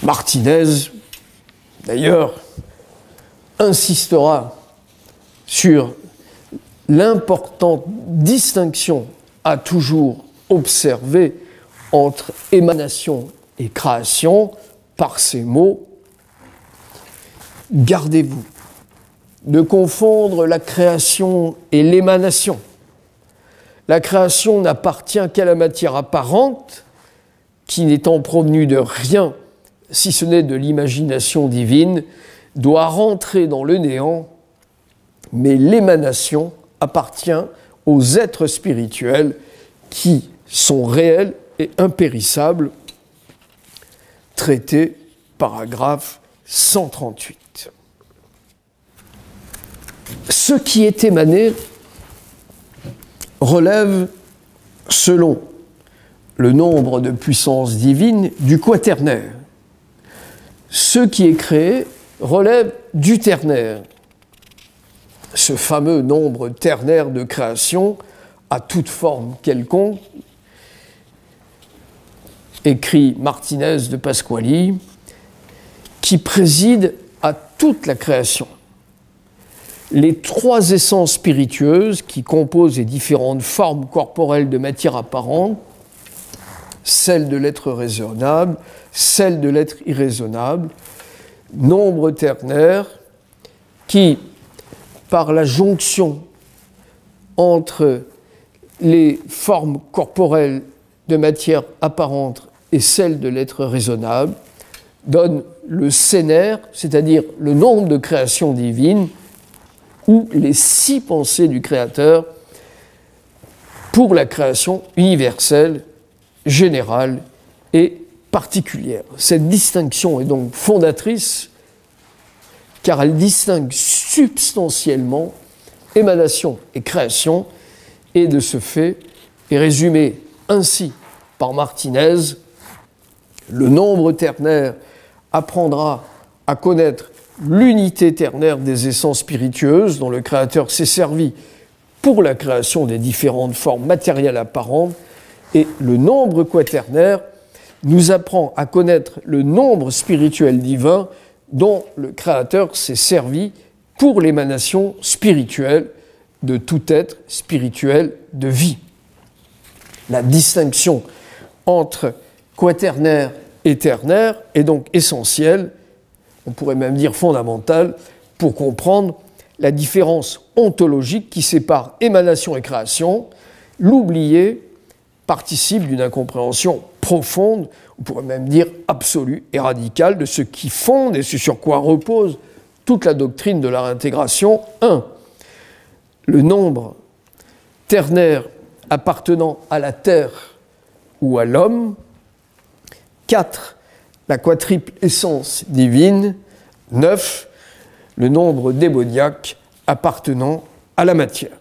Martinez, d'ailleurs, insistera sur l'importante distinction à toujours observer entre émanation et création par ces mots. Gardez-vous de confondre la création et l'émanation. La création n'appartient qu'à la matière apparente, qui n'étant provenue de rien, si ce n'est de l'imagination divine, doit rentrer dans le néant, mais l'émanation appartient aux êtres spirituels qui sont réels et impérissables. Traité, paragraphe 138. Ce qui est émané relève, selon le nombre de puissances divines, du quaternaire. Ce qui est créé relève du ternaire. Ce fameux nombre ternaire de création, à toute forme quelconque, écrit Martinez de Pasquali, qui préside à toute la création. Les trois essences spiritueuses qui composent les différentes formes corporelles de matière apparente, celle de l'être raisonnable, celle de l'être irraisonnable, nombre ternaire qui, par la jonction entre les formes corporelles de matière apparente et celle de l'être raisonnable, donne le scénaire, c'est-à-dire le nombre de créations divines, ou les 6 pensées du Créateur pour la création universelle, générale et particulière. Cette distinction est donc fondatrice car elle distingue substantiellement émanation et création, et de ce fait est résumée ainsi par Martinez: le nombre ternaire apprendra à connaître l'unité ternaire des essences spiritueuses dont le Créateur s'est servi pour la création des différentes formes matérielles apparentes, et le nombre quaternaire nous apprend à connaître le nombre spirituel divin dont le Créateur s'est servi pour l'émanation spirituelle de tout être spirituel de vie. La distinction entre quaternaire et ternaire est donc essentielle, on pourrait même dire fondamentale, pour comprendre la différence ontologique qui sépare émanation et création. L'oublier participe d'une incompréhension profonde, on pourrait même dire absolue et radicale, de ce qui fonde et ce sur quoi repose toute la doctrine de la réintégration. 1. Le nombre ternaire appartenant à la terre ou à l'homme. 4. La quadruple essence divine. 9. Le nombre démoniaque appartenant à la matière.